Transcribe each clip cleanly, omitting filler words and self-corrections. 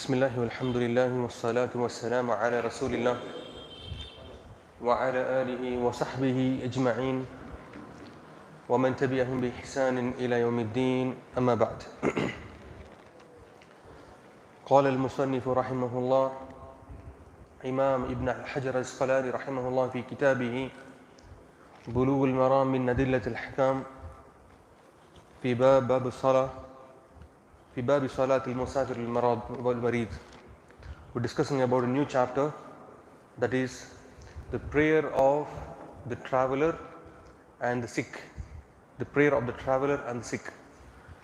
بسم الله والحمد لله والصلاة والسلام على رسول الله وعلى آله وصحبه أجمعين ومن تبعهم بإحسان إلى يوم الدين أما بعد. قال المصنف رحمه الله إمام ابن حجر العسقلاني رحمه الله في كتابه بلوغ المرام من أدلة الأحكام في باب الصلاة في باب صلاة المسافر والمريض. We're discussing about a new chapter, that is the prayer of the traveler and the sick. The prayer of the traveler and the sick.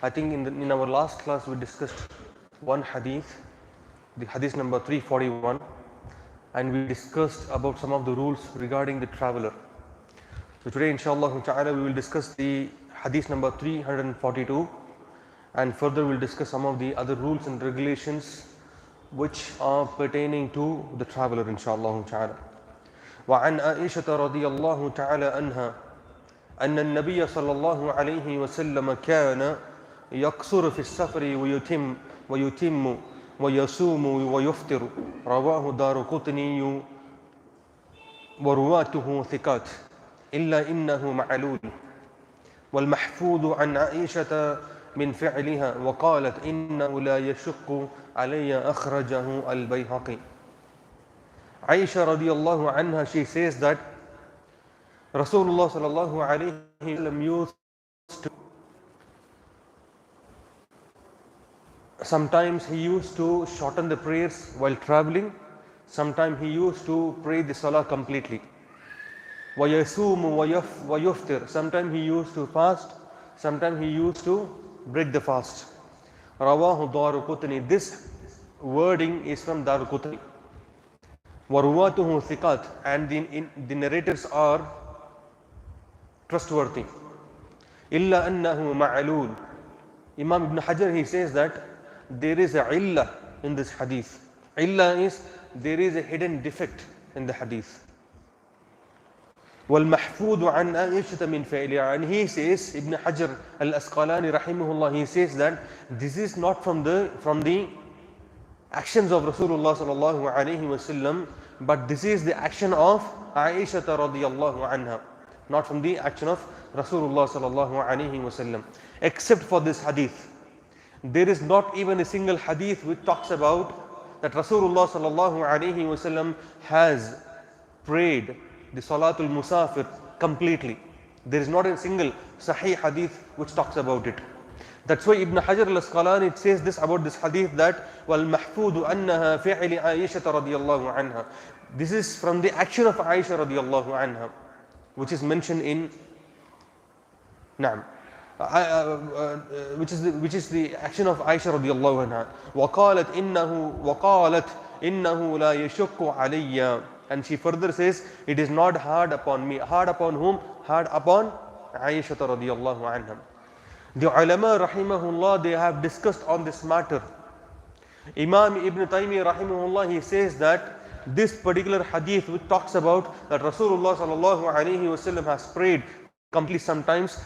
I think in our last class we discussed one hadith, the hadith number 341, and we discussed about some of the rules regarding the traveler. So today inshallah ta'ala we will discuss the hadith number 342, and further we'll discuss some of the other rules and regulations which are pertaining to the traveler inshallah ta'ala. وعن عائشة رضي الله تعالى عنها أن النبي صلى الله عليه وسلم كان يقصر في السفر ويتم ويصوم ويفطر رواه دارقطني ورواته ثقات إلا إنه معلول. والمحفوظ عن عائشة من فعلها وقالت إنه لا يشق علي أخرجه البيهقي. Aisha radiallahu anha, she says that Rasulullah sallallahu alayhi wa sallam used to, sometimes he used to shorten the prayers while traveling, sometimes he used to pray the salah completely. وَيَسُومُ وَيُفْتِرُ, sometimes he used to fast, sometimes he used to break the fast. Rawahu Daruqutni, this wording is from Daruqutni. وَرُوَاتُهُ ثِقَاتٍ, and the narrators are trustworthy. إِلَّا أَنَّهُ مَعْلُولٌ. Imam Ibn Hajar, he says that there is a illah in this hadith. Illah is there is a hidden defect in the hadith. وَالْمَحْفُوظُ عَنْ عَائِشَةَ مِنْ فَعْلِهَا, and he says, Ibn Hajar al-Asqalani rahimahullah, he says that this is not from the actions of Rasulullah sallallahu alayhi wa sallam, but this is the action of Aisha radiyallahu anha, not from the action of Rasulullah sallallahu alayhi wa sallam. Except for this hadith, there is not even a single hadith which talks about that Rasulullah sallallahu alayhi wa sallam has prayed the Salatul Musafir completely. There is not a single Sahih hadith which talks about it. That's why Ibn Hajar al-Asqalani says this about this hadith, that وَالْمَحْفُوظُ أَنَّهَا فِعْلِ عَائِشَةَ رَضِيَ اللَّهُ عَنْهَا. This is from the action of Aisha radiyallahu anha, which is mentioned in which is the action of Aisha radiyallahu anha. وَقَالَتْ إِنَّهُ لَا يَشُقُّ عَلَيَّ, and she further says, it is not hard upon me. Hard upon whom? Hard upon Aisha radiyallahu anha. The ulama rahimahullah, they have discussed on this matter. Imam Ibn Taymiyyah rahimahullah, he says that this particular hadith which talks about that Rasulullah sallallahu alayhi wa sallam has prayed completely sometimes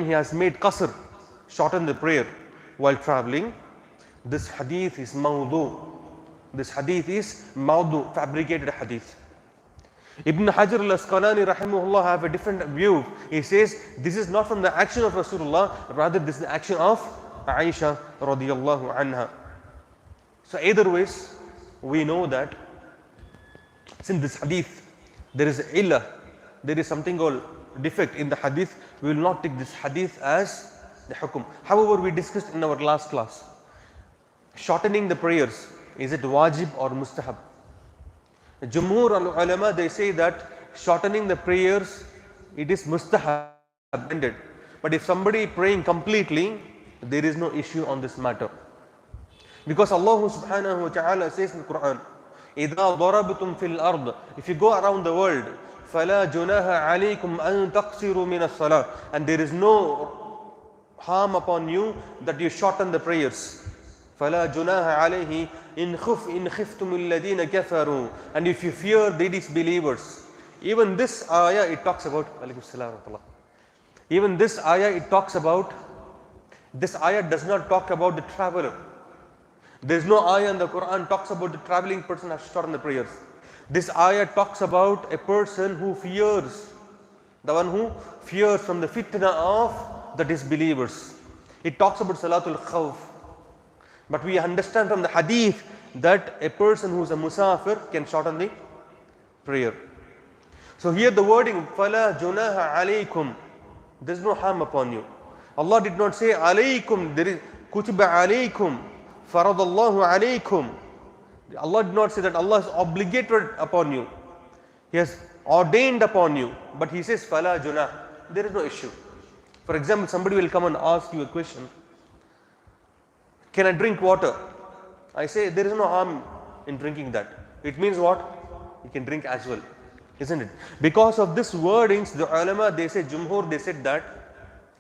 he has made qasr, shorten the prayer while traveling. This hadith is mawdu. This hadith is mawdu, fabricated hadith. Ibn Hajar al-Asqalani rahimahullah have a different view. He says this is not from the action of Rasulullah, rather this is the action of Aisha radiyallahu anha. So either ways, we know that since this hadith there is illah, there is something called defect in the hadith, we will not take this hadith as the hukum. However, we discussed in our last class, shortening the prayers, is it wajib or mustahab? Jumhur al-ulama, they say that shortening the prayers, it is mustahab, but if somebody praying completely, there is no issue on this matter. Because Allah subhanahu wa ta'ala says in the Quran, إِذَا ضَرَبْتُمْ فِي الْأَرْضِ, if you go around the world, فَلَا جُنَاهَ عَلَيْكُمْ أَن تَقْصِرُوا مِنَ الصَّلَاةِ, and there is no harm upon you that you shorten the prayers. فَلَا جُنَاهَ عَلَيْهِ إِنْ خِفْتُمُ الَّذِينَ كَفَرُوا, and if you fear the disbelievers. Even this ayah, it talks about, even this ayah, it talks about, this ayah does not talk about the traveler. There is no ayah in the Quran talks about the traveling person has to shorten the prayers. This ayah talks about a person who fears, the one who fears from the fitna of the disbelievers. It talks about Salatul Khawf. But we understand from the hadith that a person who is a musafir can shorten the prayer. So here the wording فَلَا جُنَاهَ عَلَيْكُمْ, there is no harm upon you. Allah did not say alaykum, there is kutiba alaykum, faradallahu alaykum. Allah did not say that Allah is obligated upon you. He has ordained upon you. But He says fala junah, there is no issue. For example, somebody will come and ask you a question, can I drink water? I say there is no harm in drinking that. It means what? You can drink as well, isn't it? Because of this wordings, the ulama, they say, Jumhur, they said that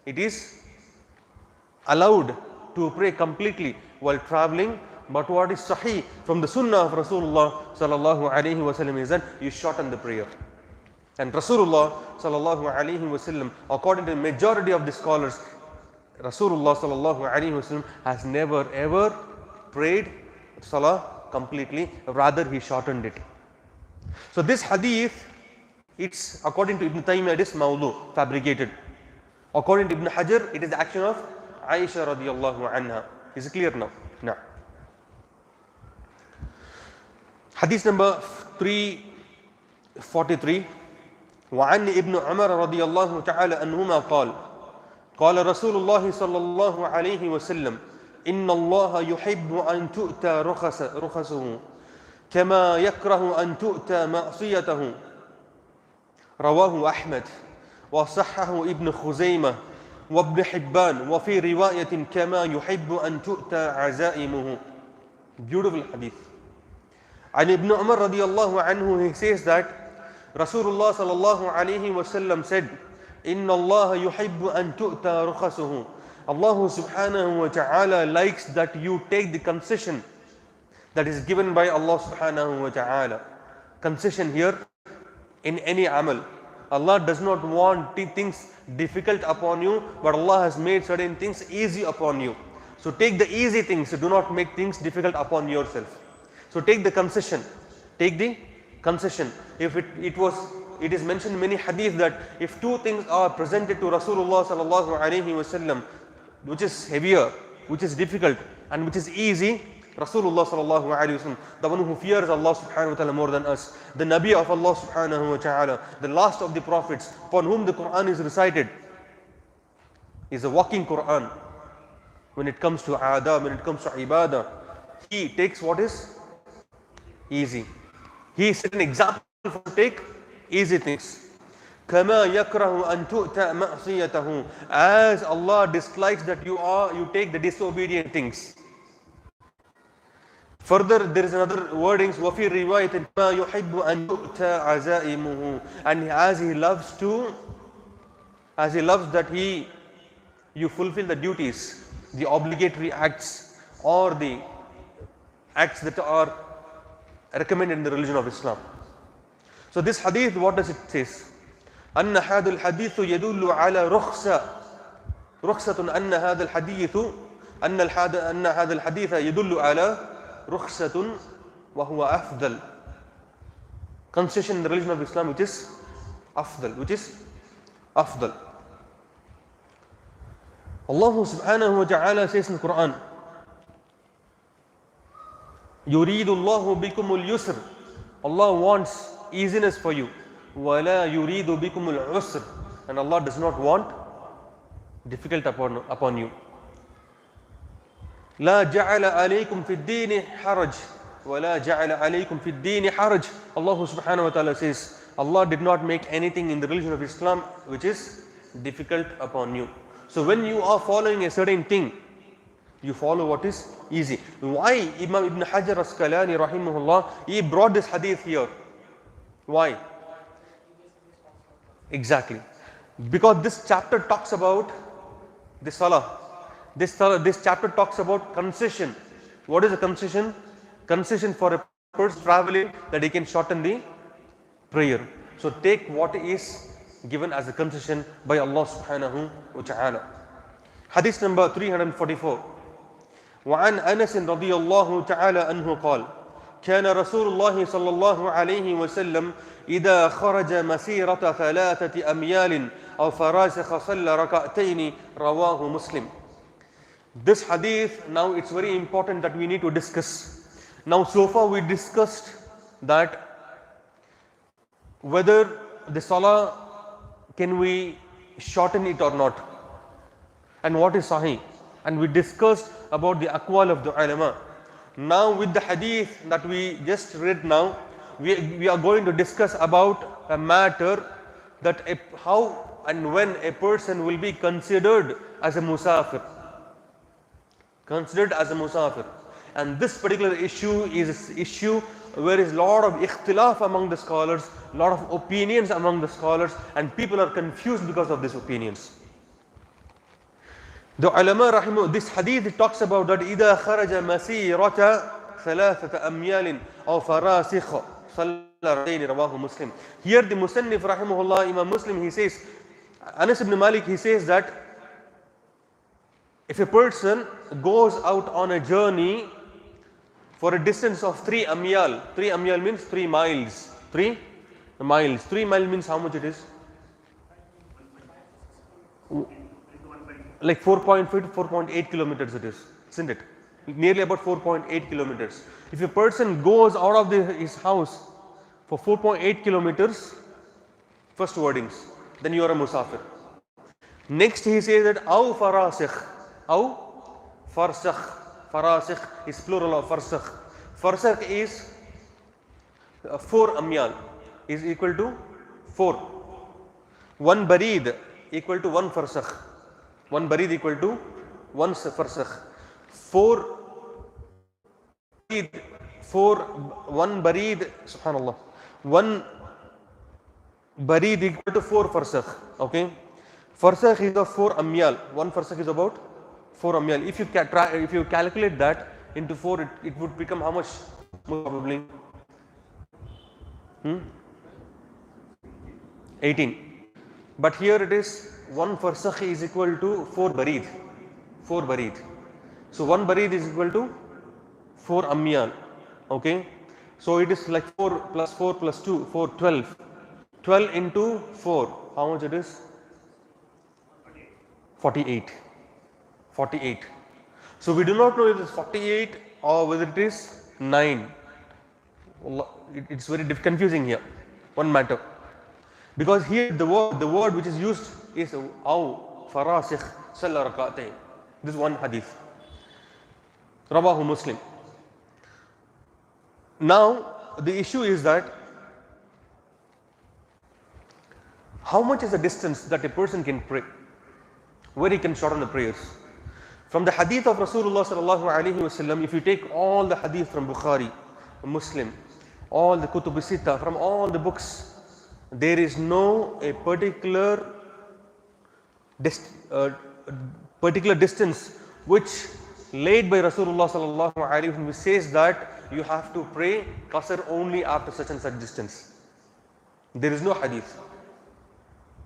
it is allowed to pray completely while traveling. But what is sahih from the sunnah of Rasulullah sallallahu alaihi wasallam is that you shorten the prayer. And Rasulullah sallallahu alaihi wasallam, according to the majority of the scholars, Rasulullah sallallahu alaihi wasallam has never ever prayed salah completely, rather he shortened it. So this hadith, it's according to Ibn Taymiyyah, it is mawdu, fabricated. According to Ibn Hajar, it is the action of Aisha radiyallahu anha. Is it clear now? No. Hadith number 343. وعن ابن عمر رضي الله تعالى عنهما قال قال رسول الله صلى الله عليه وسلم إن الله يحب أن تؤتى رخصه كما يكره أن تؤتى معصيته. رواه أحمد وصححه ابن خزيمة وابن حبان وفي رواية كما يحب أن تؤتى عزائمه. Beautiful hadith. And Ibn Umar radiallahu anhu, he says that Rasulullah sallallahu alayhi wasallam said, Inna Allah yuhibbu an tu'ta rukhasuhu. Allah subhanahu wa ta'ala likes that you take the concession that is given by Allah subhanahu wa ta'ala. Concession here in any amal. Allah does not want things difficult upon you, but Allah has made certain things easy upon you. So take the easy things, do not make things difficult upon yourself. So take the concession. Take the concession. If it is mentioned in many hadith that if two things are presented to Rasulullah sallallahu alaihi wasallam, which is heavier, which is difficult, and which is easy, Rasulullah sallallahu alaihi wasallam, the one who fears Allah subhanahu wa ta'ala more than us, the Nabi of Allah subhanahu wa ta'ala, the last of the prophets, upon whom the Quran is recited, is a walking Quran. When it comes to adab, when it comes to ibadah, he takes what is easy. He set an example for take easy things. كَمَا يَكْرَهُ أَن تُؤْتَى مَعْصِيَتَهُ. As Allah dislikes that you take the disobedient things. Further, there is another wordings, وَفِي رِوَايَةٍ مَا يُحِبُّ أَن تُؤْتَى عَزَائِمُهُ. And as He loves that you fulfill the duties, the obligatory acts, or the acts that are recommended in the religion of Islam. So this hadith, what does it say? أن هذا الحديث يدل على رخصة أن هذا الحديث يدل على رخصة وهو أفضل. Concession in the religion of Islam, which is أفضل. Allah subhanahu wa ta'ala says in the Quran, يريد الله بكم اليسر. Allah wants easiness for you. ولا يريد بكم العسر. And Allah does not want difficult upon you. لا جعل عليكم في الدين حرج ولا جعل عليكم في الدين حرج. Allah subhanahu wa ta'ala says, Allah did not make anything in the religion of Islam which is difficult upon you. So when you are following a certain thing, you follow what is easy. Why Imam Ibn Hajar Asqalani rahimahullah, he brought this hadith here? Why? Exactly. Because this chapter talks about the salah. This chapter talks about concession. What is a concession? Concession for a person traveling, that he can shorten the prayer. So take what is given as a concession by Allah subhanahu wa ta'ala. Hadith number 344. وعن أنس رضي الله تعالى عنه قال كان رسول الله صلى الله عليه وسلم إذا خرج مسيرة 3 أميال أو فراسخ صلى ركعتين رواه مسلم. This hadith, now it's very important that we need to discuss. Now so far we discussed that whether the salah, can we shorten it or not, and what is sahih, and we discussed about the aqwal of the ulama. Now with the hadith that we just read now, we are going to discuss about a matter that how and when a person will be considered as a musafir. Considered as a musafir. And this particular issue is an issue where is lot of ikhtilaf among the scholars, lot of opinions among the scholars, and people are confused because of these opinions. The ulama rahimahu, this hadith talks about that إِذَا خَرَجَ مَسِيرَةَ 3 أَمْيَالٍ أَوْ فَرَاسِخَ صَلَّى رَكَعَتَيْنِ رواه Muslim. Here the Musannif rahimahullah, Imam Muslim, he says, Anas ibn Malik, he says that if a person goes out on a journey for a distance of 3 amyal, 3 amyal means 3 miles, 3 miles, 3 miles means how much it is? Like 4.5 to 4.8 kilometers it is, isn't it? Nearly about 4.8 kilometers. If a person goes out of his house for 4.8 kilometers, first wordings, then you are a musafir. Next he says that aw farasikh, aw farsakh. Farasikh is plural of farsakh. Farsakh is 4 amyal is equal to 4. 1 barid equal to 1 farsakh. 1 barid equal to 1 farsakh. 1 barid, subhanallah, 1 barid equal to 4 farsakh. Okay, farsakh is of 4 amyal. 1 farsakh is about 4 amyal. If you calculate that into 4, it would become how much? Probably 18. But here it is 1 farsakh is equal to 4 barid. 4 barid. So 1 barid is equal to 4 amyal. Okay, so it is like 4 plus 4 plus 2, 4, 12. 12 into 4, how much it is? 48. 48. So we do not know if it is 48 or whether it is 9. It's very confusing here. One matter, because here the word which is used is aw farasikh salla rak'atayn. This is one hadith. Rawahu Muslim. Now the issue is that how much is the distance that a person can pray, where he can shorten the prayers. From the hadith of Rasulullah sallallahu alaihi wasallam, if you take all the hadith from Bukhari, Muslim, all the Kutub Sitta, from all the books, there is no a particular distance which laid by Rasulullah sallallahu alaihi wasallam, which says that you have to pray qasr only after such and such distance. There is no hadith.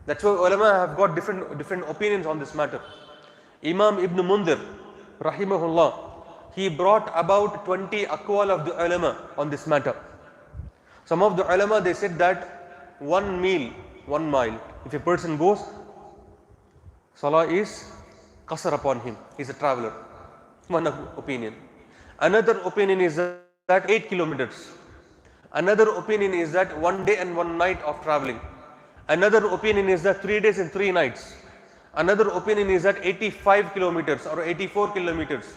That's why ulama have got different opinions on this matter. Imam Ibn Mundir rahimahullah, he brought about 20 aqwal of the ulama on this matter. Some of the ulama, they said that 1 mile, if a person goes, salah is qasr upon him, he is a traveler. One opinion. Another opinion is that 8 kilometers. Another opinion is that 1 day and 1 night of traveling. Another opinion is that 3 days and 3 nights. Another opinion is that 85 kilometers or 84 kilometers.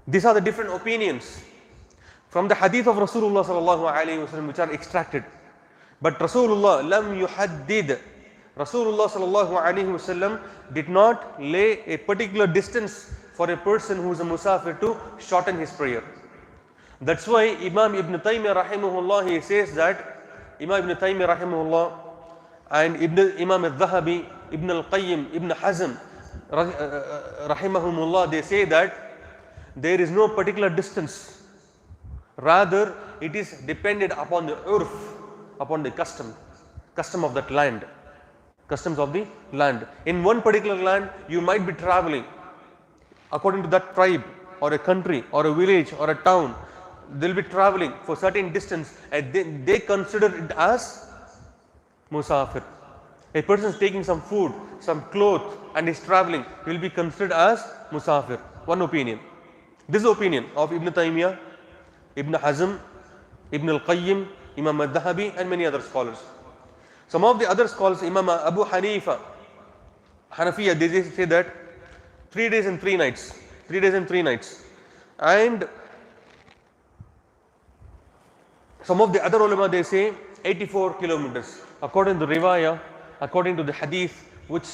These are the different opinions from the hadith of Rasulullah sallallahu alaihi wasallam, which are extracted. But Rasulullah lam yuhaddid. Rasulullah sallallahu alaihi wasallam did not lay a particular distance for a person who is a musafir to shorten his prayer. That's why Imam Ibn Taymiyyah rahimahullah, he says that Imam Ibn Taymiyyah rahimahullah and Imam al-Dhahabi, Ibn al-Qayyim, Ibn Hazm rahimahumullah, they say that there is no particular distance. Rather, it is dependent upon the urf, upon the custom of that land, customs of the land. In one particular land, you might be traveling according to that tribe or a country or a village or a town, they'll be traveling for certain distance and they consider it as musafir. A person is taking some food, some cloth and is traveling, will be considered as musafir. One opinion. This is the opinion of Ibn Taymiyyah, Ibn Hazm, Ibn al-Qayyim, Imam al-Dhahabi and many other scholars. Some of the other scholars, Imam Abu Hanifa, Hanafiya, they say that 3 days and 3 nights. 3 days and 3 nights. And some of the other ulama, they say 84 kilometers. According to the riwayah, according to the hadith which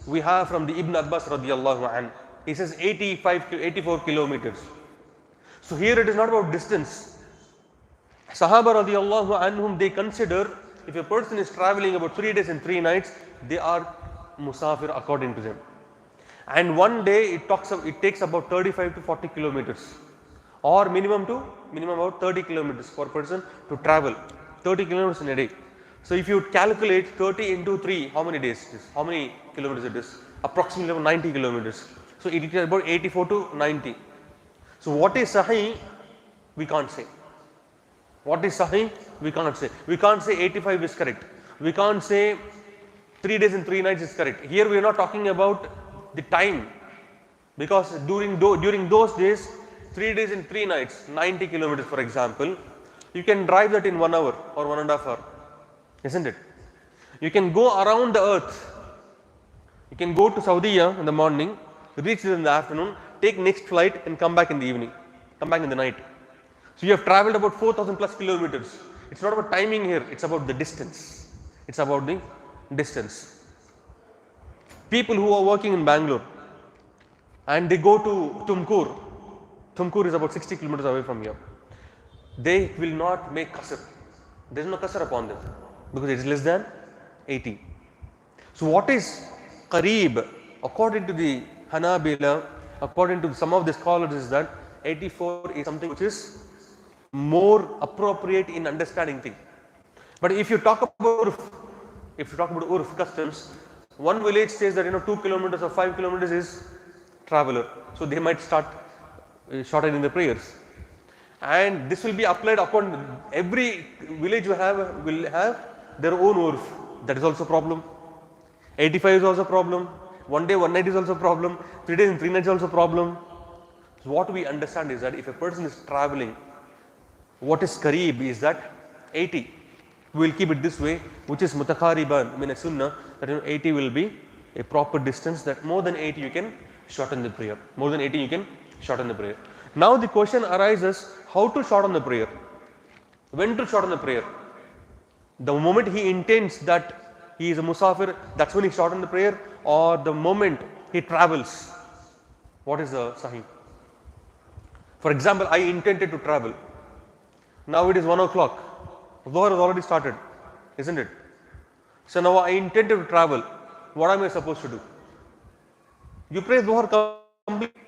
we have from the Ibn Abbas radiyallahu anhu, he says 84 kilometers. So here it is not about distance. Sahaba radiyallahu anhum, they consider if a person is traveling about 3 days and 3 nights, they are musafir according to them. And one day it takes about 35 to 40 kilometers or minimum about 30 kilometers for a person to travel, 30 kilometers in a day. So if you calculate 30 into 3, how many days it is? How many kilometers it is? Approximately about 90 kilometers. So it is about 84 to 90. So what is sahih? We can't say. What is sahih? We cannot say. We can't say 85 is correct. We can't say 3 days and 3 nights is correct. Here we are not talking about the time, because during those days, 3 days and 3 nights, 90 kilometers for example, you can drive that in 1 hour or 1.5 hours, isn't it? You can go around the earth. You can go to Saudi in the morning, reach there in the afternoon, take next flight and come back in the evening, come back in the night. So you have traveled about 4,000 plus kilometers. It's not about timing here, it's about the distance. It's about the distance. People who are working in Bangalore and they go to Tumkur. Tumkur is about 60 kilometers away from here. They will not make qasr. There is no qasr upon them because it is less than 80. So what is qareeb? According to the Hanabila, according to some of the scholars, is that 84 is something which is more appropriate in understanding things. But if you talk about urf customs, one village says that 2 kilometers or 5 kilometers is traveler, so they might start shortening the prayers, and this will be applied upon every village. Will have their own urf. That is also a problem. 85 is also a problem. 1 day 1 night is also a problem. 3 days and 3 nights is also a problem. So what we understand is that if a person is traveling, what is qareeb is that 80. We will keep it this way, which is mutakhariban min sunnah, that 80 will be a proper distance, that more than 80 you can shorten the prayer. More than 80 you can shorten the prayer. Now the question arises, how to shorten the prayer? When to shorten the prayer? The moment he intends that he is a musafir, that's when he shorten the prayer, or the moment he travels? What is the sahih? For example, I intended to travel. Now it is 1 o'clock. Dhuhr has already started, isn't it? So now I intended to travel. What am I supposed to do? You pray Dhuhr completely.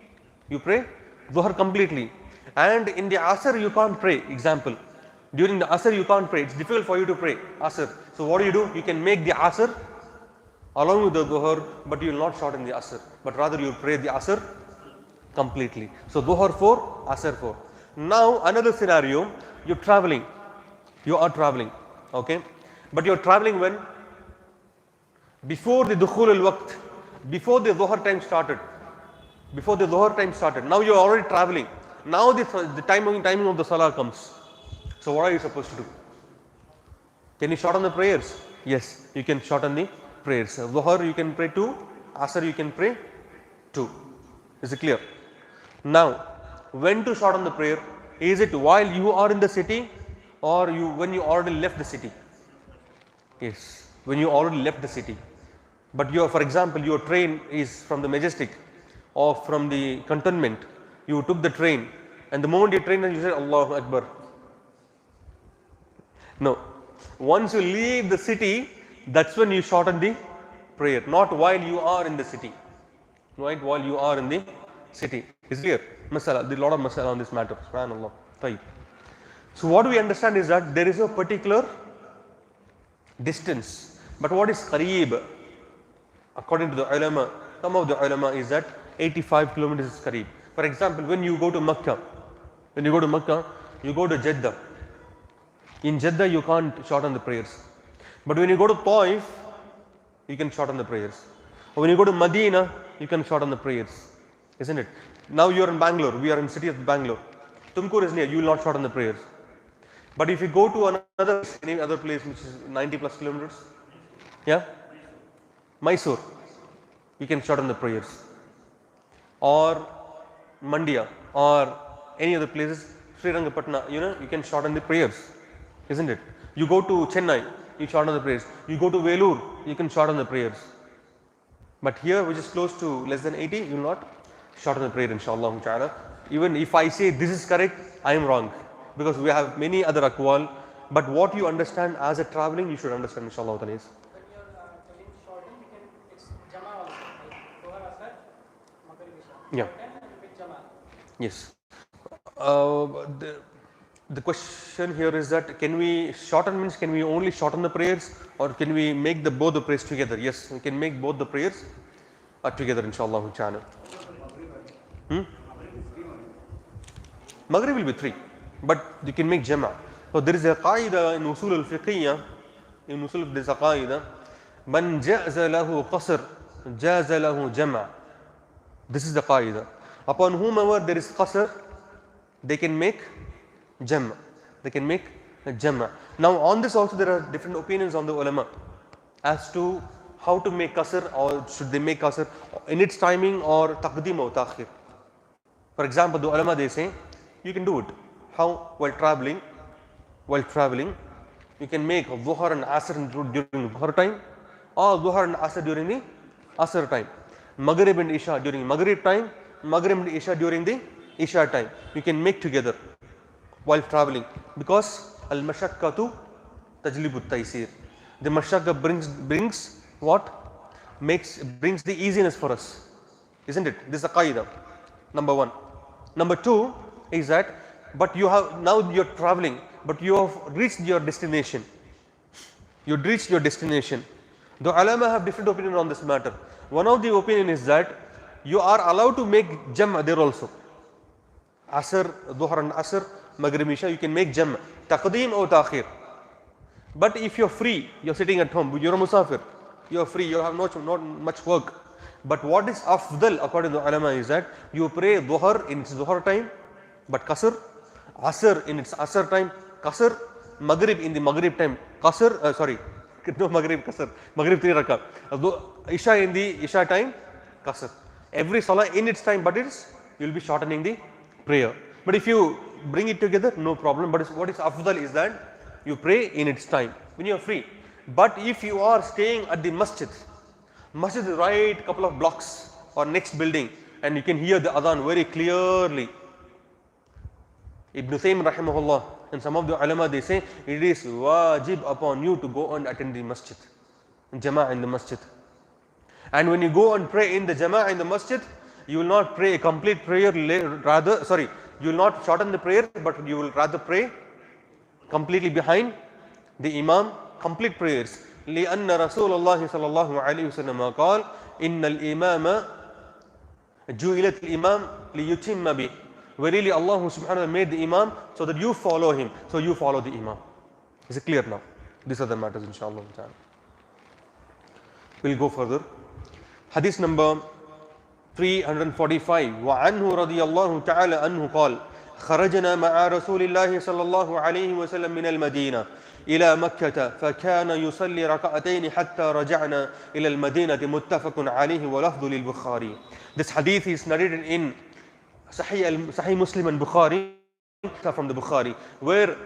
You pray Dhuhr completely. And in the Asr you can't pray. Example, during the Asr you can't pray. It's difficult for you to pray Asr. So what do? You can make the Asr along with the Dhuhr, but you will not shorten the Asr. But rather you will pray the Asr completely. So Dhuhr 4, Asr 4. Now another scenario, you're traveling. You are traveling, okay? But you are traveling when? Before the dukhul al-waqt, before the dhuhr time started. Before the dhuhr time started. Now you are already traveling. Now the timing of the salah comes. So what are you supposed to do? Can you shorten the prayers? Yes, you can shorten the prayers. Dhuhr you can pray 2, Asr you can pray 2. Is it clear? Now, when to shorten the prayer? Is it while you are in the city, or when you already left the city? Yes, when you already left the city. But for example, your train is from the Majestic or from the cantonment. You took the train, and the moment you train, you said Allahu Akbar. No, once you leave the city, that's when you shorten the prayer, not while you are in the city. Right, while you are in the city. Is clear? Masala, there is a lot of masala on this matter. Subhanallah. Tayyib. So what we understand is that there is a particular distance. But what is qareeb? According to the ulama, some of the ulama is that 85 kilometers is Kareeb. For example, when you go to Makkah, you go to Jeddah. In Jeddah, you can't shorten the prayers. But when you go to Taif, you can shorten the prayers. Or when you go to Medina, you can shorten the prayers. Isn't it? Now you are in Bangalore. We are in city of Bangalore. Tumkur is near. You will not shorten the prayers. But if you go to any other place which is 90 plus kilometers, yeah, Mysore, you can shorten the prayers. Or Mandia or any other places, Srirangapatna, you can shorten the prayers. Isn't it? You go to Chennai, you shorten the prayers. You go to Velur, you can shorten the prayers. But here, which is close to less than 80, you will not shorten the prayer, inshallah ta'ala. Even if I say this is correct, I am wrong. Because we have many other aqwal. But what you understand as a traveling, you should understand, inshallah ta'ala. When you are telling shorten, it's Jama also. Like Dhuhr, Asr, Maghrib, Isha. Yeah. Jama. Yes. The question here is that can we shorten means can we only shorten the prayers or can we make both the prayers together? Yes, we can make both the prayers together, inshallah ta'ala. Maghrib will be 3, but you can make Jama'. So there is a qaida in usul al-fiqhiyya, in usul of this qaida, man jaza lahu qasr, jaza lahu Jama'. This is the qaida. Upon whomever there is qasr, they can make Jama'. They can make Jama'. Now on this also there are different opinions on the ulama as to how to make qasr, or should they make qasr in its timing or taqdim or ta'khir. For example, the ulama they say you can do it. How? While traveling, you can make Dhuhr and Asr during Dhuhr time, or Dhuhr and Asr during the Asr time, Maghrib and Isha during Maghrib time, Maghrib and Isha during the Isha time. You can make together while traveling, because al-mashaqqatu tajlibu at-taysir. The mashaqqa brings what? Brings the easiness for us, isn't it? This is a qaida, number one. Number two is that, but now you're traveling, but you have reached your destination. You reached your destination. The ulama have different opinion on this matter. One of the opinion is that you are allowed to make Jam' there also. Asr, Dhuhr and Asr, Maghrib, Isha, you can make Jam', Taqdeem or Ta'khir. But if you're free, you're sitting at home, you're a musafir, you're free, you have not much work. But what is afdal according to the ulama is that you pray Dhuhr in its Dhuhr time, but Qasr, Asr in its Asr time, Qasr, Maghrib in the Maghrib time, Qasr, no Maghrib, Qasr, Maghrib 3 rakah, Isha in the Isha time, Qasr. Every salah in its time, but you will be shortening the prayer. But if you bring it together, no problem. But what is afdal is that you pray in its time when you are free. But if you are staying at the masjid is right couple of blocks or next building, and you can hear the adhan very clearly. Ibn Taymiyyah rahimahullah and some of the ulama they say it is wajib upon you to go and attend the masjid, Jama'ah in the masjid. And when you go and pray in the Jama'ah in the masjid, you will not pray a complete prayer, you will not shorten the prayer, but you will rather pray completely behind the imam, complete prayers. لأن رسول الله صلى الله عليه وسلم قال إن الإمام جُعِلَتْ الإمام ليتم به. Verily Allah subhanahu wa ta'ala made the imam so that you follow him, so you follow the imam. Is it clear now? These are the matters, inshallah. We'll go further. Hadith number 345. وعنه رضي الله تعالى عنه قال خرجنا مع رسول الله صلى الله عليه وسلم من المدينة إلى مكة فكان يصلي ركعتين حتى رجعنا إلى المدينة متفق عليه ولفظ للبخاري. This hadith is narrated in Sahih Muslim and Bukhari, from the Bukhari, where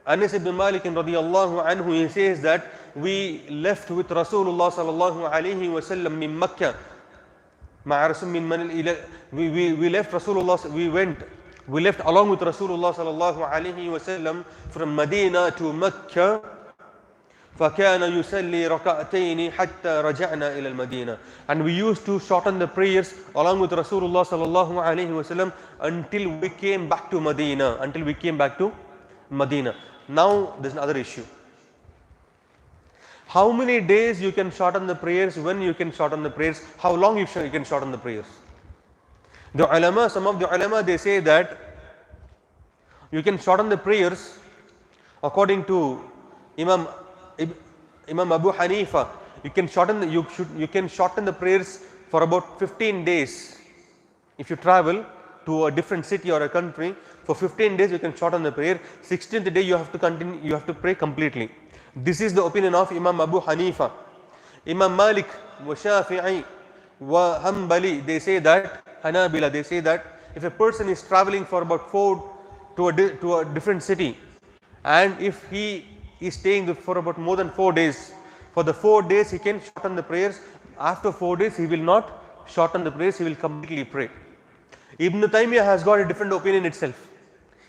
Anas ibn Malik radiyallahu anhu, he says that we left with Rasulullah sallallahu alayhi wa sallam min Makkah. We left Rasulullah, we left along with Rasulullah sallallahu alayhi wa sallam from Medina to Makkah. فَكَانَ يُسَلِّي رَكَعْتَيْنِ حَتَّى رَجَعْنَا إِلَى الْمَدِينَةِ. And we used to shorten the prayers along with Rasulullah sallallahu alayhi wa sallam until we came back to Medina. Now there's another issue. How many days you can shorten the prayers, when you can shorten the prayers, how long you can shorten the prayers? The ulama, some of the ulama, they say that you can shorten the prayers according to Imam Abu Hanifa. You can shorten the prayers for about 15 days. If you travel to a different city or a country for 15 days, you can shorten the prayer. 16th day you have to continue, you have to pray completely. This is the opinion of Imam Abu Hanifa. Imam Malik wa Shafi'i wa Hanbali, they say that, Hanabila, they say that if a person is traveling for about to a different city, and if he is staying for about more than 4 days, for the 4 days he can shorten the prayers. After 4 days he will not shorten the prayers, he will completely pray. Ibn Taymiyyah has got a different opinion itself.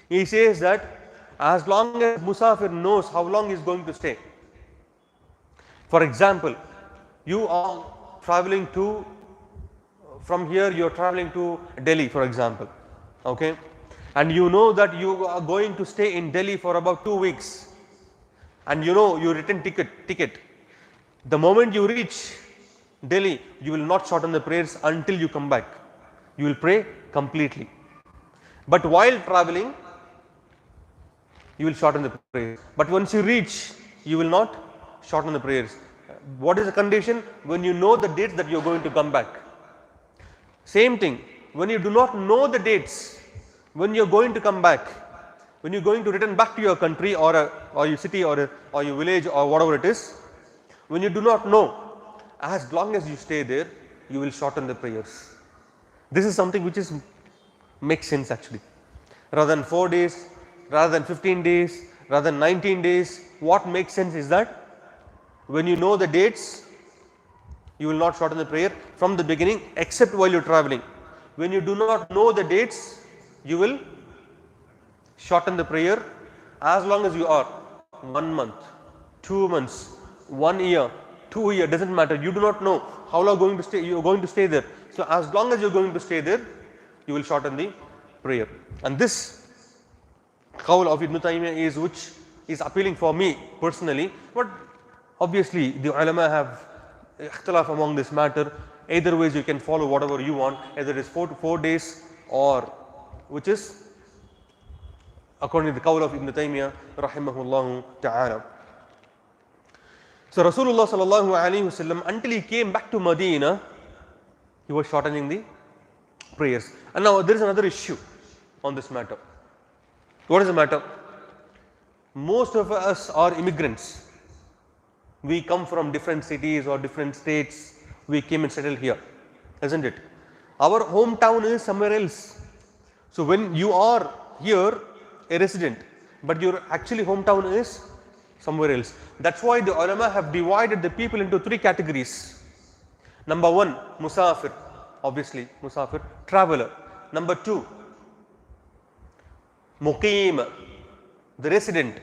He says that as long as Musafir knows how long he is going to stay. For example, you are traveling to, from here you are traveling to Delhi, for example, okay, and you know that you are going to stay in Delhi for about 2 weeks, and you know your return ticket. The moment you reach Delhi, you will not shorten the prayers until you come back. You will pray completely. But while traveling, you will shorten the prayers. But once you reach, you will not shorten the prayers. What is the condition? When you know the dates that you are going to come back. Same thing, when you do not know the dates, when you are going to come back, when you are going to return back to your country or your city or your village or whatever it is, when you do not know, as long as you stay there, you will shorten the prayers. This is something which makes sense actually. Rather than 4 days, rather than 15 days, rather than 19 days, what makes sense is that when you know the dates, you will not shorten the prayer from the beginning except while you are traveling. When you do not know the dates, you will shorten the prayer as long as you are 1 month, 2 months, 1 year, 2 years, does not matter. You do not know how long you are going to stay there. So, as long as you are going to stay there, you will shorten the prayer. And this qawl of Ibn Taymiyyah is which is appealing for me personally, but obviously the ulama have ikhtilaf among this matter. Either ways you can follow whatever you want, either it is 4 days or which is according to the qawl of Ibn Taymiyyah rahimahullah ta'ala. So Rasulullah sallallahu alaihi wasallam, until he came back to Medina, he was shortening the prayers. And now there is another issue on this matter. What is the matter? Most of us are immigrants. We come from different cities or different states. We came and settled here, isn't it? Our hometown is somewhere else. So when you are here a resident, but your actually hometown is somewhere else. That's why the ulama have divided the people into 3 categories. Number 1, musafir, obviously musafir, traveler. Number 2, muqim, the resident.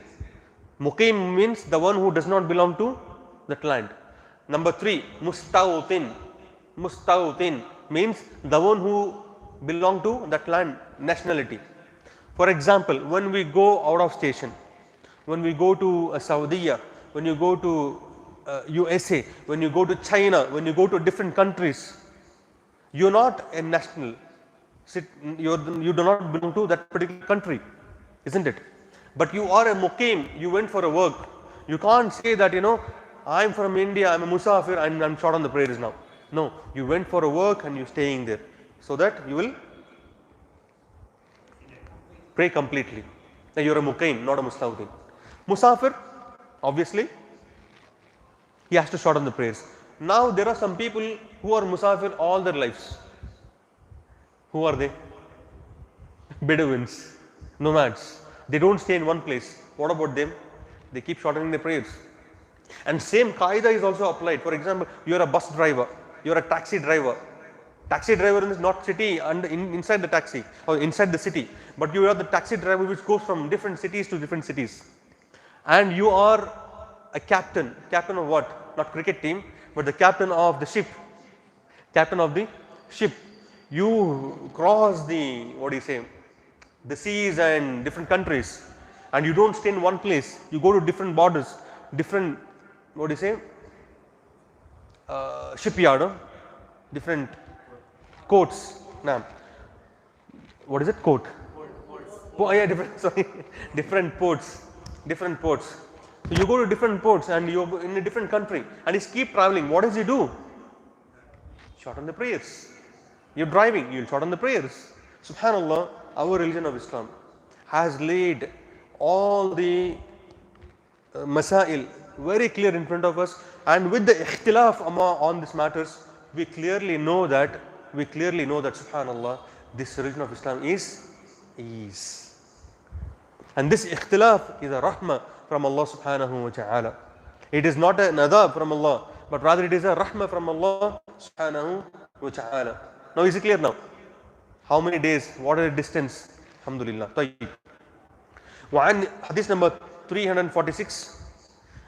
Muqim means the one who does not belong to that land. Number 3, mustawtin. Mustawtin means the one who belong to that land nationality. For example, when we go out of station, when we go to Saudi, when you go to USA, when you go to China, when you go to different countries, you are not a national, you do not belong to that particular country, isn't it? But you are a muqim, you went for a work. You can't say that, I am from India, I am a musafir, I am short on the prayers now. No, you went for a work and you are staying there, so that you will pray completely. Now you are a muqim, not a mustawtin. Musafir, obviously, he has to shorten the prayers. Now there are some people who are musafir all their lives. Who are they? Bedouins, nomads. They don't stay in one place. What about them? They keep shortening their prayers. And same qaida is also applied. For example, you are a bus driver, you are a taxi driver. Taxi driver is not city and inside the taxi or inside the city, but you are the taxi driver which goes from different cities to different cities. And you are a captain. Captain of what? Not cricket team, but the captain of the ship. Captain of the ship. You cross the the seas and different countries, and you don't stay in one place. You go to different borders, different shipyard, different courts. Now, what is it? Court. Yeah, different, sorry, different ports. Different ports. So you go to different ports and you're in a different country and you keep traveling. What does he do? Shorten the prayers. You're driving, you'll shorten the prayers. Subhanallah, our religion of Islam has laid all the masail very clear in front of us, and with the ikhtilaf on these matters, we clearly know that subhanallah, this religion of Islam is ease. And this ikhtilaf is a rahmah from Allah subhanahu wa ta'ala. It is not an adab from Allah, but rather it is a rahmah from Allah subhanahu wa ta'ala. Now is it clear now? How many days? What is the distance? Alhamdulillah. طيب. وعن حديث number 346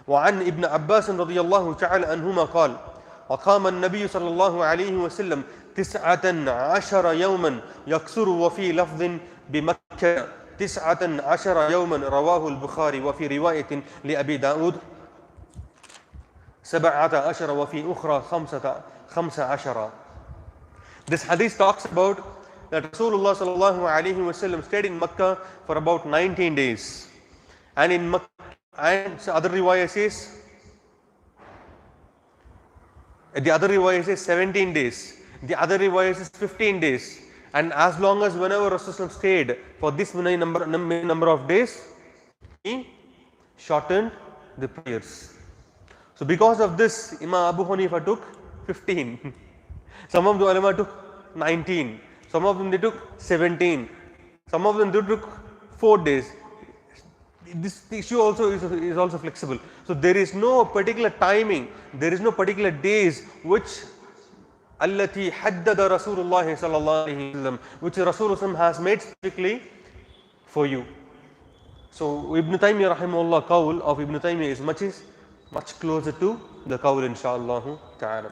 وعن ابن عباس رضي الله تعالى عنهما قال وقام النبي صلى الله عليه وسلم 19 يوما يقصر وفي لفظ بمكة 19 يوما رواه البخاري وفي رواية لأبي داود 17 وفي أخرى 15. This hadith talks about that Rasulullah sallallahu alaihi wasallam stayed in Makkah for about 19 days, and in Makkah, and other riwayah says 17 days, the other riwayah says 15 days, and as long as whenever Rasulullah stayed for this many number of days, he shortened the prayers. So because of this, Imam Abu Hanifa took 15. Some of the ulama took 19. Some of them they took 17. Some of them they took 4 days. This issue also is also flexible. So there is no particular timing. There is no particular days which allati haddada Rasulullah sallallahu alaihi wasallam, which Rasulullah has made specifically for you. So Ibn Taymiyyah rahimahullah, qawl of Ibn Taymiyyah is much closer to the qawl inshallah ta'ala.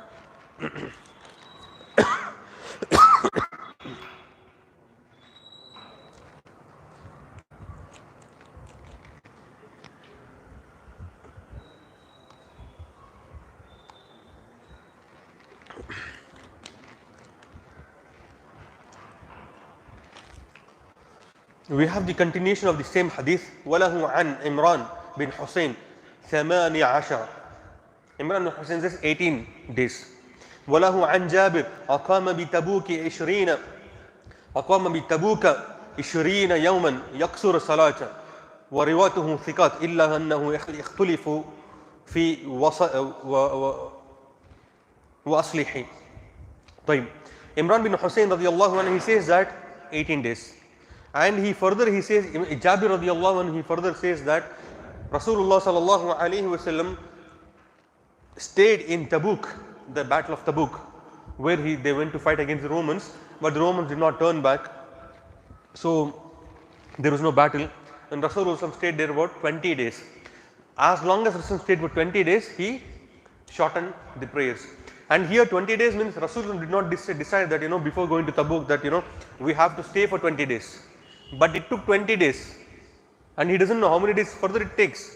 We have the continuation of the same hadith. وَلَهُ عَنْ إِمْرَانْ بِنْ حُسَيْنٍ 18. Imran bin Hussein says 18 days. وَلَهُ عَنْ جَابِرٍ أَقَامَ بِتَبُوكَ 20 يوما يقصر الصلاة ورواته ثقات إلا أنه يختلف في وأصله. طيب. Imran bin Hussein radiallahu anhu, he says that 18 days. And he says, Jabir radiallahu anhu, he further says that Rasulullah sallallahu alayhi wasallam stayed in Tabuk, the battle of Tabuk, where they went to fight against the Romans, but the Romans did not turn back. So there was no battle, and Rasulullah stayed there about 20 days. As long as Rasulullah stayed for 20 days, he shortened the prayers. And here 20 days means Rasulullah did not decide that before going to Tabuk that we have to stay for 20 days. But it took 20 days, and he doesn't know how many days further it takes.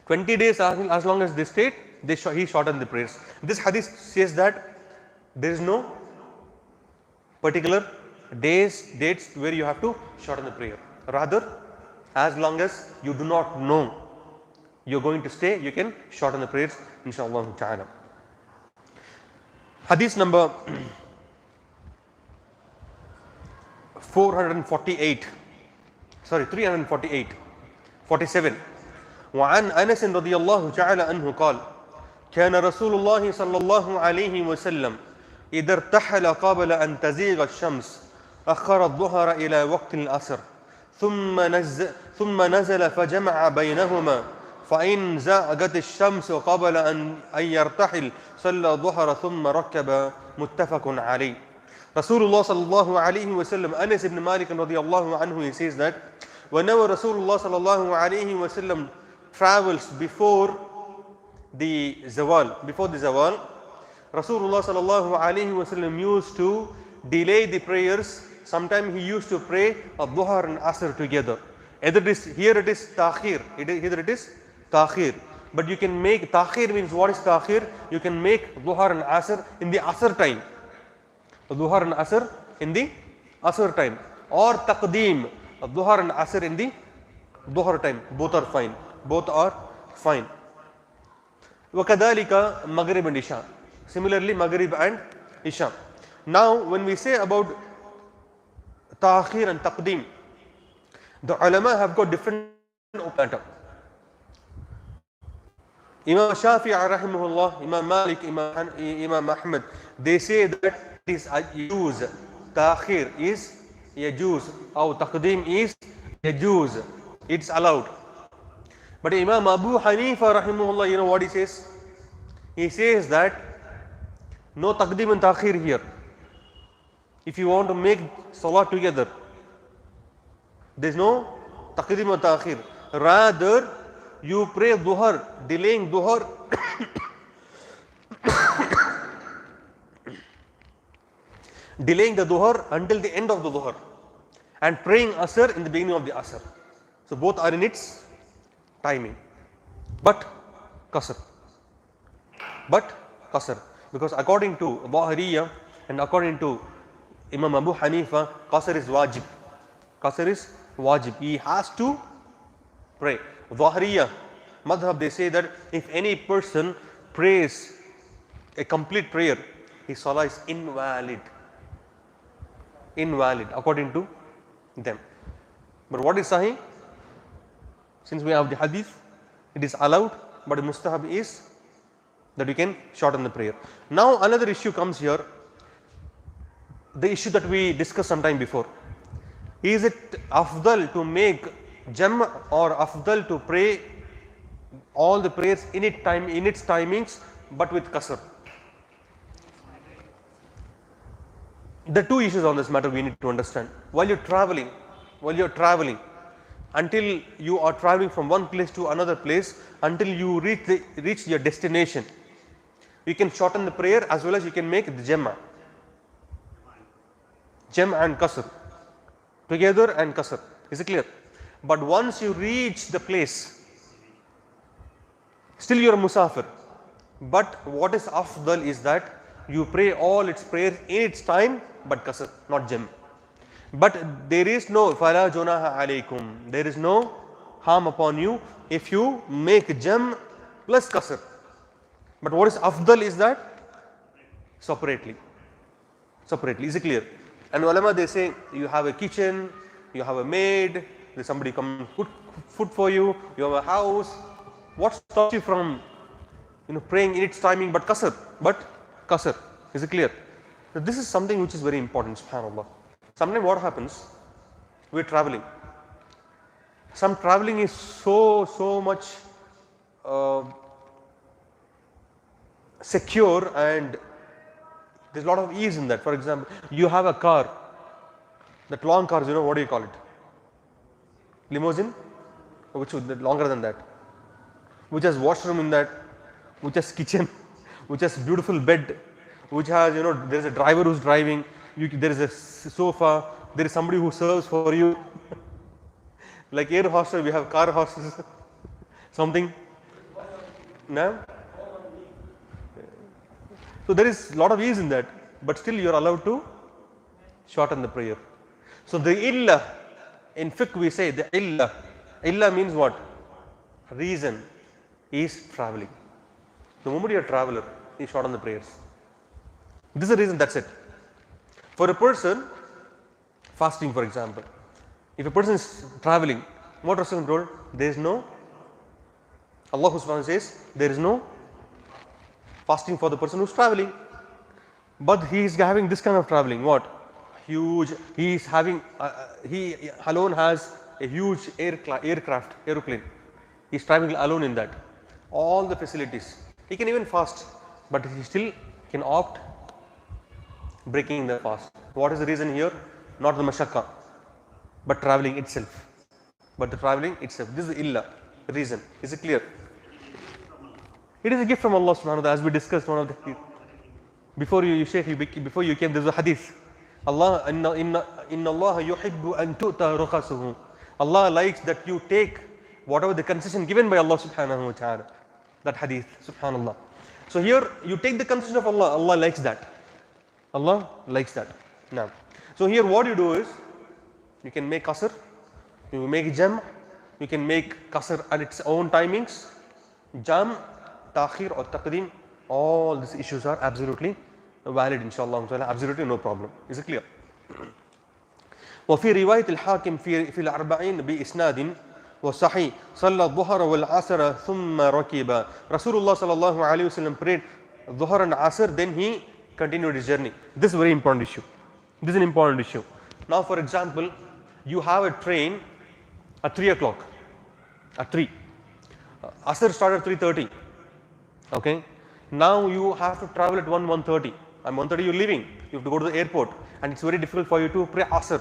20 days as long as they stayed, he shortened the prayers. This hadith says that there is no particular dates where you have to shorten the prayer. Rather, as long as you do not know you are going to stay, you can shorten the prayers inshallah ta'ala. Hadith number 348 47. وعن أنس رضي الله تعالى عنه قال كان رسول الله صلى الله عليه وسلم إذا ارتحل قبل أن تزيغ الشمس أخر الظهر إلى وقت العصر ثم نزل فجمع بينهما فإن زاغت الشمس قبل أن يرتحل صلى الظهر ثم ركب متفق عليه. Rasulullah sallallahu alayhi wasallam, Anas ibn Malik radiyallahu anhu, he says that whenever Rasulullah sallallahu alayhi wasallam travels before the zawal, Rasulullah sallallahu alayhi wasallam used to delay the prayers. Sometimes he used to pray a Dhuhr and Asr together. Here it is ta'khir. Either it is ta'khir. But you can make ta'khir means what is ta'khir? You can make Dhuhr and Asr in the Asr time. Dhuhr and Asr in the Asr time. or taqdeem, Dhuhr and Asr in the Dhuhr time. Both are fine. Both are fine. وَكَذَلِكَ Maghrib and Isha. Similarly, Maghrib and Isha. Now, when we say about Ta'khir and Taqdeem, the ulama have got different opinions. Imam Shafi'i rahimahullah, Imam Malik, Imam Ahmad, they say that it is yajuz. Ta'khir is yajuz, or Taqdeem is yajuz. It's allowed. But Imam Abu Hanifa rahimahullah, you know what he says? He says that no Taqdeem and Ta'khir here. If you want to make salah together, there is no Taqdeem and Ta'khir. Rather, you pray Dhuhr, delaying Dhuhr delaying the Dhuhr until the end of the Dhuhr, and praying Asr in the beginning of the Asr. So both are in its timing, but Qasr. Because according to Zahiriyya and according to Imam Abu Hanifa, Qasr is wajib. Qasr is wajib. He has to pray. Zahiriyya madhab, they say that if any person prays a complete prayer, his salah is invalid. Invalid according to them. But what is sahih? Since we have the hadith, it is allowed, but the mustahab is that we can shorten the prayer. Now another issue comes here, the issue that we discussed sometime before. Is it afdal to make jam or afdal to pray all the prayers in its timings but with qasr? The two issues on this matter we need to understand. While you're traveling, until you are traveling from one place to another place, until you reach your destination, you can shorten the prayer as well as you can make the jam and qasr together and qasr. Is it clear? But once you reach the place, still you are a musafir. But what is afdal is that you pray all its prayers in its time, but qasr, not jam. But there is no fala junaha alaykum. There is no harm upon you if you make jam plus qasr. But what is afdal is that separately. Is it clear? And ulama, they say you have a kitchen, you have a maid, there's somebody come put food for you, you have a house. What stops you from praying in its timing but qasr? Is it clear? So this is something which is very important, subhanallah. Sometimes what happens, we're traveling. Some traveling is so much secure, and there's a lot of ease in that. For example, you have a car, that long cars, what do you call it? Limousine? Which is longer than that, which has washroom in that, which has kitchen, which has beautiful bed, which has there is a driver who's driving, there is a sofa, there is somebody who serves for you. Like air hostel, we have car hostels. Something. No? So there is a lot of ease in that, but still you are allowed to shorten the prayer. So the illah, in fiqh we say the illah means what? Reason is traveling. The moment you are a traveler, you shorten the prayers. This is the reason, that's it. For a person fasting, for example, if a person is traveling, what Rasul told? There is no, Allah subhanahu wa ta'ala says, there is no fasting for the person who is traveling. But he is having this kind of traveling, what? Huge, he is having, he alone has a huge aeroplane. He is traveling alone in that. All the facilities. He can even fast, but he still can opt breaking the fast. What is the reason here? Not the mashaqqa, but traveling itself. This is the illah, reason. Is it clear? It is a gift from Allah subhanahu wa ta'ala, as we discussed one of the before you came, there was a hadith. Allah, inna Allah yuhibbu an tu'ta rukhasuhu. Allah likes that you take whatever the concession given by Allah subhanahu wa ta'ala. That hadith, subhanallah. So here you take the concession of Allah, Allah likes that. Allah likes that. Now, so here what you do is, You can make qasr, you can make jam, you can make qasr at its own timings, jam, ta'khir or taqdeem. All these issues are absolutely valid inshallah ta'ala, absolutely no problem. Is it clear? وفي رواية الحاكم في الأربعين بإسناد وصحيح صلى الظهر والعصر ثم ركب. Rasulullah sallallahu alayhi wasallam prayed Dhuhr and Asr, then he continued his journey. This is a very important issue. This is an important issue. Now, for example, you have a train at 3 o'clock. At 3. Asr started at 3:30. Okay. Now you have to travel at 1:30. And 1:30 you're leaving. You have to go to the airport, and it's very difficult for you to pray Asr.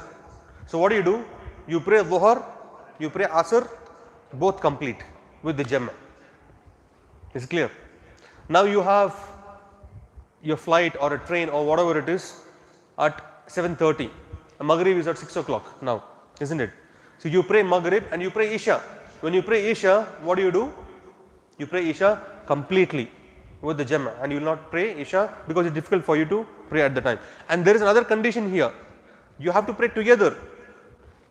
So what do? You pray Dhuhr, you pray Asr, both complete with the Jama'. Is it clear? Now you have your flight or a train or whatever it is at 7:30. Maghrib is at 6 o'clock now, isn't it? So you pray Maghrib and you pray Isha. When you pray Isha, what do? You pray Isha completely with the Jama', and you will not pray Isha because it's difficult for you to pray at the time. And there is another condition here. You have to pray together.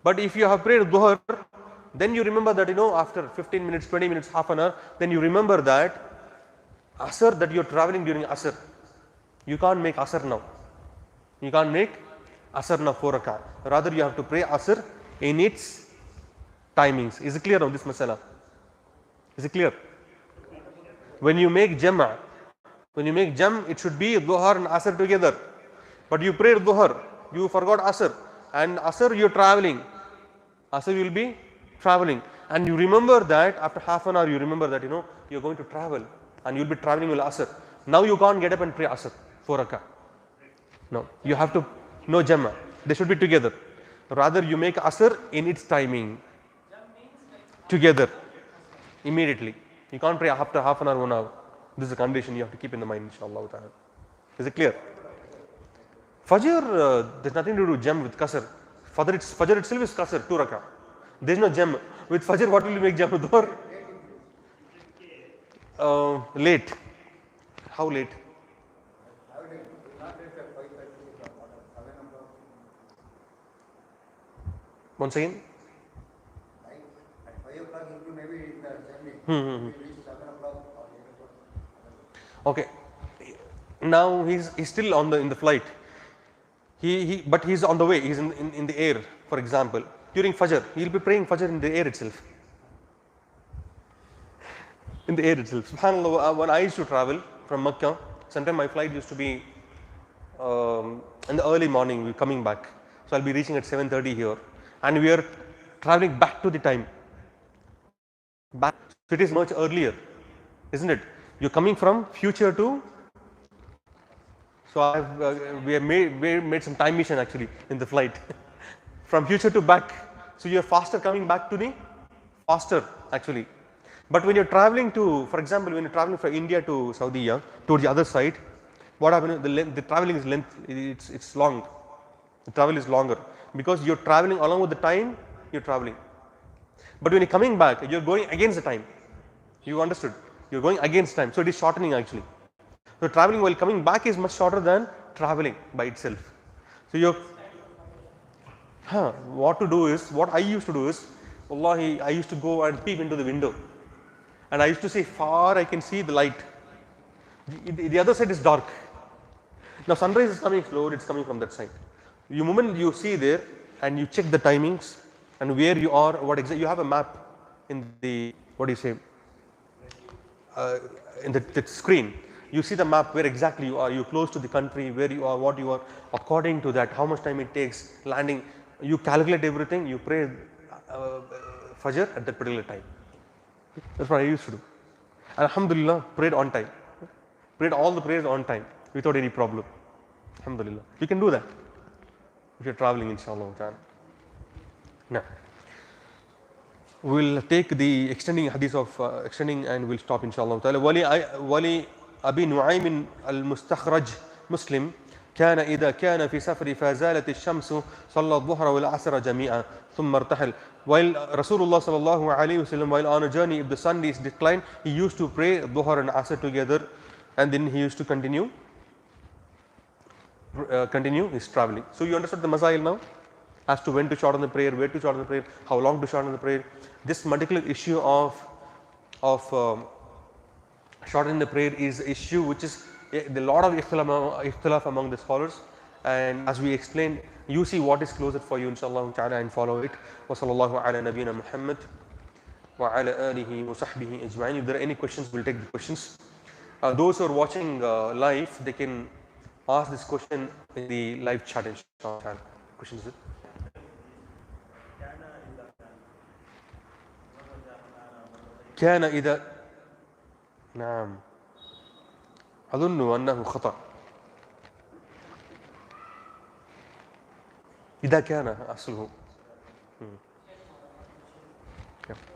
But if you have prayed Dhuhr, then you remember that after 15 minutes, 20 minutes, half an hour, then you remember that Asr, that you are traveling during Asr. You can't make Asr now. You can't make Asr now 4 rak'ah. Rather, you have to pray Asr in its timings. Is it clear now this masala? Is it clear? When you make Jama', it should be Dhuhr and Asr together. But you prayed Dhuhr, you forgot Asr, and Asr you are traveling. Asr you will be traveling, and you remember that after half an hour you remember that you are going to travel and you will be traveling with Asr. Now you can't get up and pray Asr 4 rak'ah. No, you have to no Jama'. They should be together. Rather you make Asr in its timing together immediately. You can't pray after half an hour, 1 hour. This is a condition you have to keep in the mind, inshallah ta'ala. Is it clear? Fajr, there's nothing to do Jam with Qasr. Fajr itself is Qasr, 2 rak'ah. There's no Jam. With Fajr, what will you make Jam with? Late. How late? Once again? At 5 o'clock, maybe in the journey. Okay. Now he's still in the flight. But he's on the way. He's in the air, for example. During Fajr, he'll be praying Fajr in the air itself. In the air itself. SubhanAllah, when I used to travel from Makkah, sometimes my flight used to be in the early morning, we're coming back. So I'll be reaching at 7:30 here. And we are traveling back to the time. Back. So it is much earlier, isn't it? You're coming from future to. So we have made some time mission actually in the flight from future to back. So you're faster coming back to the faster actually. But when you're traveling to, for example, when you're traveling from India to Saudi, towards the other side, what happens? The traveling is length. It's long. The travel is longer because you're traveling along with the time you're traveling. But when you're coming back, you're going against the time. You understood? You're going against time. So it is shortening actually. So traveling while coming back is much shorter than traveling by itself. So what I used to do is, wallahi, I used to go and peep into the window. And I used to say, far I can see the light. The other side is dark. Now sunrise is coming slow, it's coming from that side. The moment you see there and you check the timings and where you are, you have a map in the, in the screen. You see the map where exactly you are. You're close to the country, where you are, what you are. According to that, how much time it takes landing. You calculate everything. You pray Fajr at that particular time. That's what I used to do. Alhamdulillah, prayed on time. Prayed all the prayers on time without any problem. Alhamdulillah. You can do that if you're traveling, inshallah. Now, we'll take the extending hadith of extending and we'll stop, inshallah. Wali Abi Nu'aym al-Mustakhraj Muslim كان إذا كان في سفر فزالت الشمس صلى الظهر والعصر جميعا ثم ارتحل. While Rasulullah sallallahu alayhi wasallam, while on a journey, if the sun is declined, he used to pray Dhuhr and Asr together, and then he used to continue his traveling. So you understood the masail now? as to when to shorten the prayer, where to shorten the prayer, how long to shorten the prayer. This particular issue of shortening the prayer is an issue which is a lot of ikhtilaf among the scholars, and as we explained, you see what is closer for you, inshallah ta'ala, and follow it. Wa sallallahu ala nabiyyina Muhammad wa ala alihi wa sahbihi ajma'in. If there are any questions, we'll take the questions. Those who are watching live, they can ask this question in the live chat, inshallah. Questions? كان إذا نعم أظن أنه خطأ. إذا كان أصله.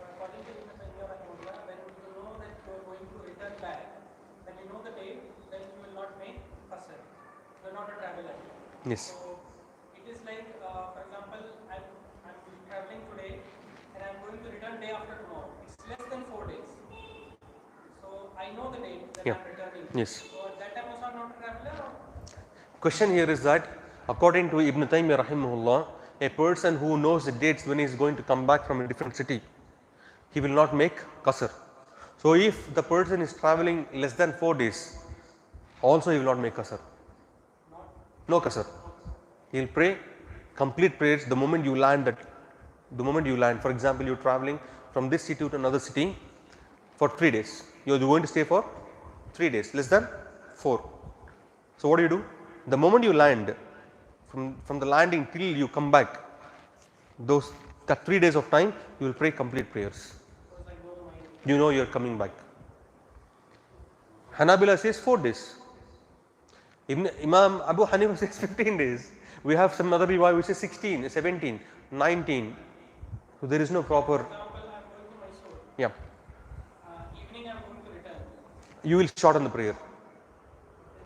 According to Ibn Taymiyyah rahimahullah, when you know that you are going to return back, when you know the date, then you will not make qasr. You are not a traveler. Yes. So it is like, for example, I'm traveling today and I'm going to return day after tomorrow. It's less than 4 days. So I know the date that I'm returning. Yes. So at that time also I'm not a traveler? Or? Question here is that according to Ibn Taymiyyah rahimahullah, a person who knows the dates when he is going to come back from a different city, he will not make qasr. So if the person is traveling less than 4 days, also he will not make qasr. No qasr. He will pray complete prayers the moment you land. For example, you are traveling from this city to another city for 3 days. You are going to stay for 3 days, less than 4. So what do? The moment you land, from the landing till you come back, that 3 days of time, you will pray complete prayers. You know you are coming back. Hanabila says 4 days. Imam Abu Hanifa says 15 days. We have some other riwayah which is 16, 17, 19. So there is no proper. For example, I'm going to Mysore. Yeah. Evening I'm going to return. You will shorten the prayer.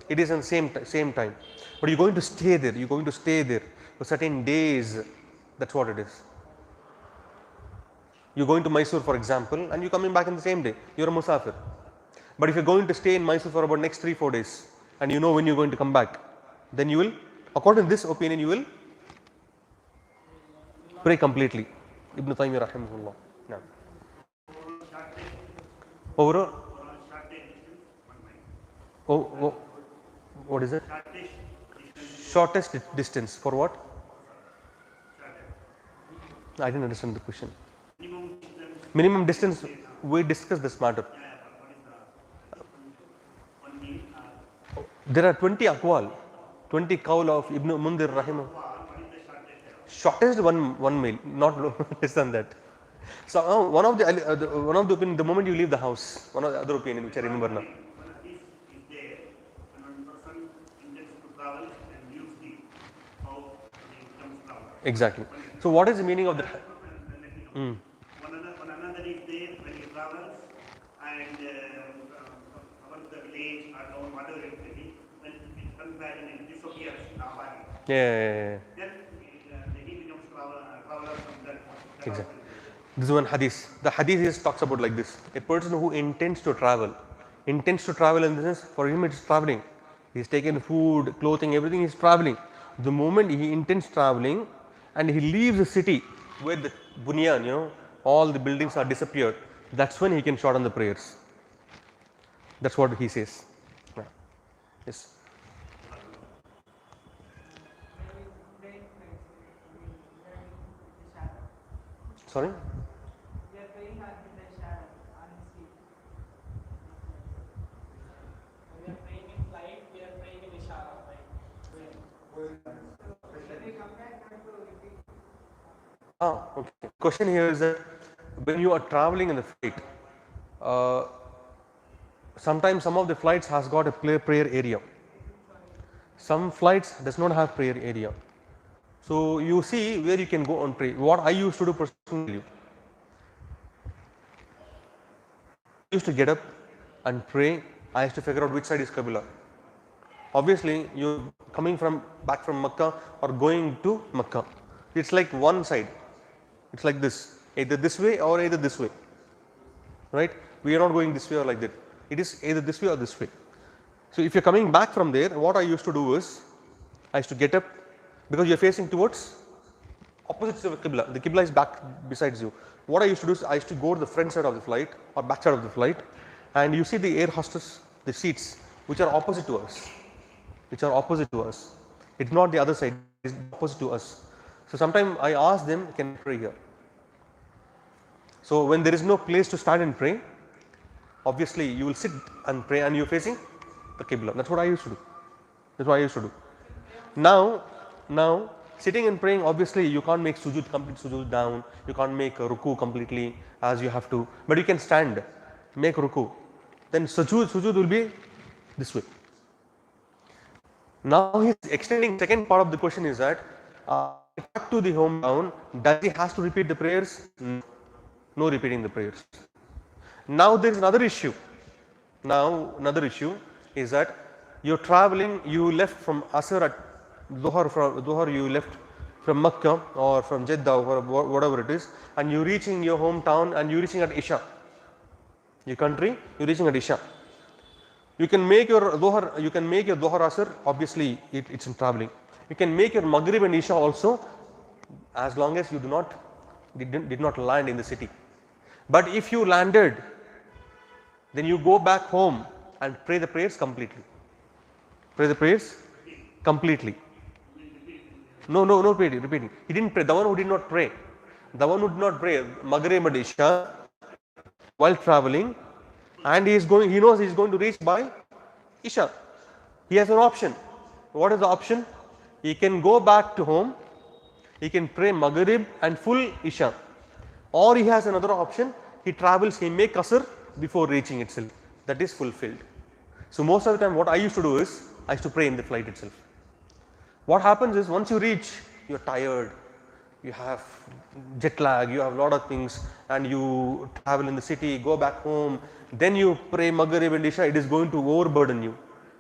It is on same time. But you're going to stay there. You're going to stay there for certain days. That's what it is. You're going to Mysore, for example, and you're coming back in the same day. You're a musafir. But if you're going to stay in Mysore for about next 3-4 days, and you know when you're going to come back, then you will, according to this opinion, you will pray completely. Ibn Taymiyyah rahimahullah. Yeah. Overall, what is it? Shortest distance for what? I didn't understand the question. Minimum distance, we discussed this matter. There are 20 aqwal, 20 qawl of Ibn Mundir rahimah. Shortest one mile, not less than that. So one of the opinion, the moment you leave the house, one of the other opinion which I remember now. Exactly. So what is the meaning of the? One another is there when he travels and over the village or town, whatever it may be, when it comes back and it disappears in our body. Yeah. Then he becomes traveler from that point. Exactly. This is one hadith. The hadith talks about like this: a person who intends to travel in the sense, for him it is traveling. He is taken food, clothing, everything is traveling. The moment he intends traveling and he leaves the city where the bunyan, all the buildings are disappeared, that's when he can shorten the prayers. That's what he says. Yeah. Yes. Sorry? We are praying in the shadow, on sleep. We are praying in flight, we are praying in ishara, right? Okay. Question here is that when you are traveling in the flight, sometimes some of the flights has got a prayer area. Some flights does not have prayer area. So you see where you can go and pray. What I used to do personally, I used to get up and pray. I used to figure out which side is Qibla. Obviously, you coming back from Makkah or going to Makkah, it's like one side. It's like this, either this way or either this way, right? We are not going this way or like that. It is either this way or this way. So if you're coming back from there, what I used to do is, I used to get up, because you're facing towards opposite of the Qibla. The Qibla is back besides you. What I used to do is I used to go to the front side of the flight or back side of the flight, and you see the air hostess, the seats which are opposite to us, which are opposite to us. It's not the other side, it's opposite to us. So sometimes I ask them, can I pray here? So when there is no place to stand and pray, obviously you will sit and pray and you're facing the Qibla. That's what I used to do. That's what I used to do. Now sitting and praying, obviously you can't make complete sujood down, you can't make a ruku completely as you have to, but you can stand, make ruku. Then sujood will be this way. Now he's extending second part of the question is that back to the hometown, does he has to repeat the prayers? No repeating the prayers. Now there is another issue. Now another issue is that you're traveling, you left from Asr at Dhuhr you left from Makkah or from Jeddah or whatever it is, and you're reaching your hometown and you're reaching at Isha. Your country, you're reaching at Isha. You can make your Dhuhr Asr, obviously it's in traveling. You can make your Maghrib and Isha also, as long as you did not land in the city. But if you landed, then you go back home and pray the prayers completely. Pray the prayers completely. No repeating. He didn't pray. The one who did not pray. The one who did not pray Maghrib and Isha while traveling, and he knows he is going to reach by Isha. He has an option. What is the option? He can go back to home, he can pray Maghrib and full Isha. Or he has another option, he travels, he makes Qasr before reaching itself. That is fulfilled. So most of the time what I used to do is, I used to pray in the flight itself. What happens is once you reach, you are tired, you have jet lag, you have a lot of things, and you travel in the city, go back home, then you pray Maghrib and Isha, it is going to overburden you.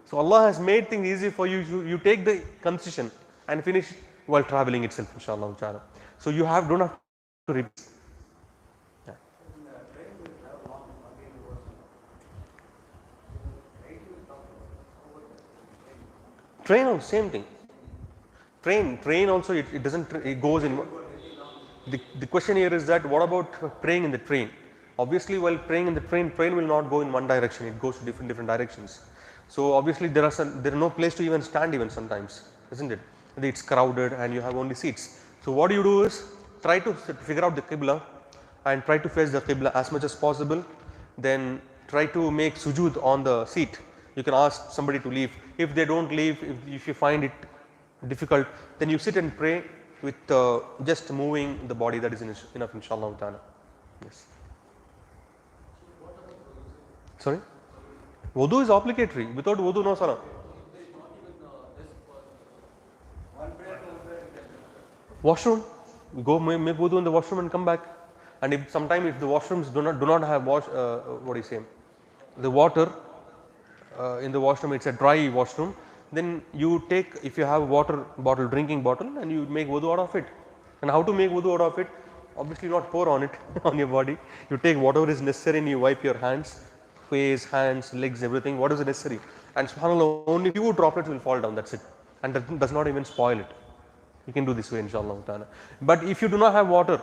So Allah has made things easy for you. You take the concession and finish while traveling itself, inshallah ta'ala. So you don't have to repeat. Yeah. Train also same thing. Train also it doesn't, it goes in. The question here is that what about praying in the train? Obviously while praying in the train will not go in one direction, it goes to different directions. So obviously there is no place to even stand even sometimes, isn't it? It's crowded and you have only seats. So what you do is try to figure out the Qibla and try to face the Qibla as much as possible. Then try to make sujood on the seat. You can ask somebody to leave. If they don't leave, if you find it difficult, then you sit and pray with just moving the body. That is enough, inshallah ta'ala. Yes. Sorry? Wudu is obligatory. Without wudu, no salah. Washroom. You go make wudu in the washroom and come back. And if sometimes if the washrooms do not have the water in the washroom, it's a dry washroom, then you take, if you have water bottle, drinking bottle, and you make wudu out of it. And how to make wudu out of it? Obviously not pour on it on your body. You take whatever is necessary and you wipe your hands, face, hands, legs, everything, what is necessary. And subhanAllah, only few droplets will fall down, that's it. And that does not even spoil it. You can do this way, inshallah ta'ala. But if you do not have water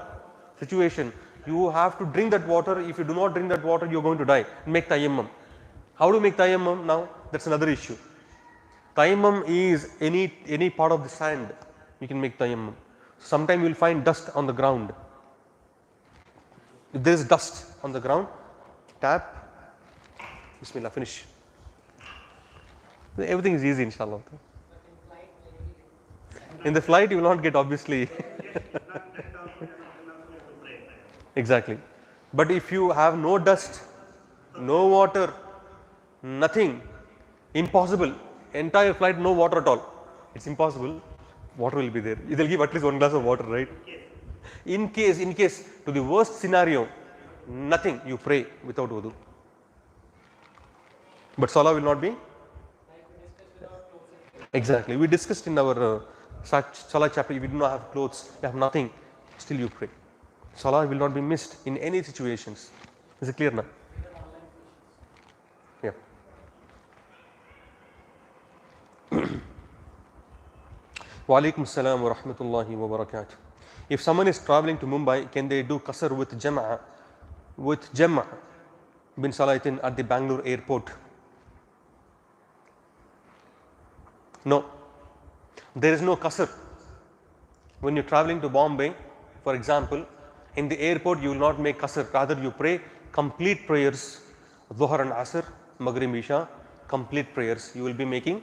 situation, you have to drink that water. If you do not drink that water, you are going to die. Make tayammum. How to make tayammum now? That's another issue. Tayammum is any part of the sand, you can make tayammum. Sometimes you will find dust on the ground. If there is dust on the ground, tap, Bismillah, finish. Everything is easy, inshallah. In the flight, you will not get, obviously. Exactly. But if you have no dust, no water, nothing, impossible. Entire flight, no water at all. It's impossible. Water will be there. They'll give at least one glass of water, right? In case, to the worst scenario, nothing, you pray without wudu. But salah will not be? Exactly. We discussed in our salah chapter, if you do not have clothes, you have nothing, still you pray. Salah will not be missed in any situations. Is it clear now? Yeah. Wa alaikum assalam wa rahmatullahi wa barakatuh. If someone is traveling to Mumbai, can they do qasr with Jam' bin Salatin at the Bangalore airport? No. There is no qasr. When you're traveling to Bombay, for example, in the airport you will not make qasr, rather you pray complete prayers, Dhuhr and Asr, Maghrib, Isha, complete prayers. You will be making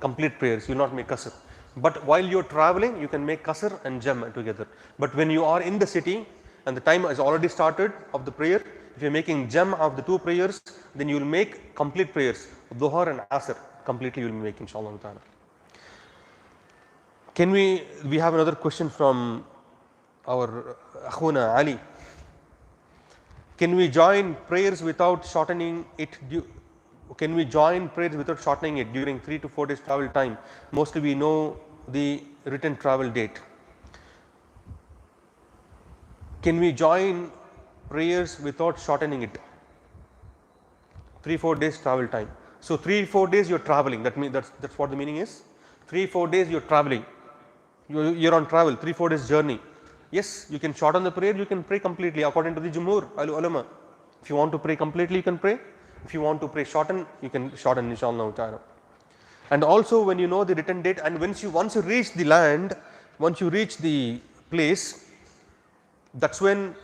complete prayers, you will not make qasr. But while you are traveling, you can make qasr and jam' together. But when you are in the city and the time has already started of the prayer, if you are making jam' of the two prayers, then you will make complete prayers, Dhuhr and Asr, completely you will be making, inshallah ta'ala. Can we have another question from our Akhuna Ali. Can we join prayers without shortening it? Can we join prayers without shortening it during 3 to 4 days travel time? Mostly we know the written travel date. Can we join prayers without shortening it? 3-4 days travel time. So 3-4 days you're traveling. That means that's what the meaning is. 3-4 days you're traveling. You're on travel. 3-4 days journey. Yes, you can shorten the prayer. You can pray completely according to the Jumhur ulama. If you want to pray completely, you can pray. If you want to pray shorten, you can shorten, inshallah ta'ala. And also when you know the written date, and once you reach the land, once you reach the place, that's when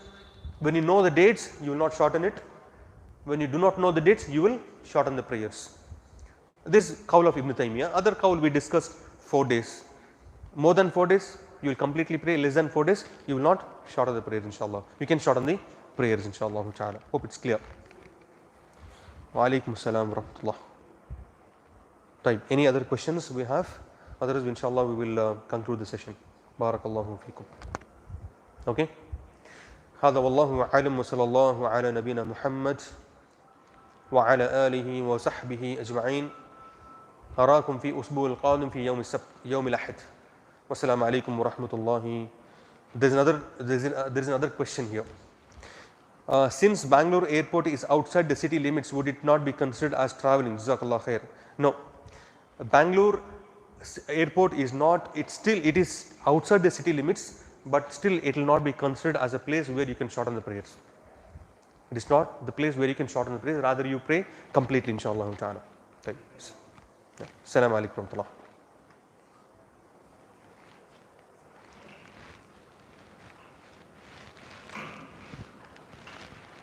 you know the dates, you will not shorten it. When you do not know the dates, you will shorten the prayers. This qawl of Ibn Taymiyyah. Other qawl we discussed 4 days. More than 4 days, you will completely pray. Less than 4 days, you will not shorten the prayers, inshallah. You can shorten the prayers, inshallah ta'ala. Hope it's clear. Wa alaikum assalam wa rahmatullah. Right. Any other questions we have? Otherwise, inshallah, we will conclude the session. Barakallahu feekum. Okay. هذا والله أعلم وصلى الله على نبينا محمد وعلى آله وصحبه أجمعين. أراكم في أسبوع القادم في يوم السبت يوم الأحد. والسلام عليكم ورحمة الله. There is another question here. Since Bangalore airport is outside the city limits, would it not be considered as traveling? Jazakallah khair. No. Bangalore airport is not, it is outside the city limits, but still it will not be considered as a place where you can shorten the prayers. It is not the place where you can shorten the prayers, rather you pray completely, inshallah ta'ala. Assalamu alaikum wa rahmatullah.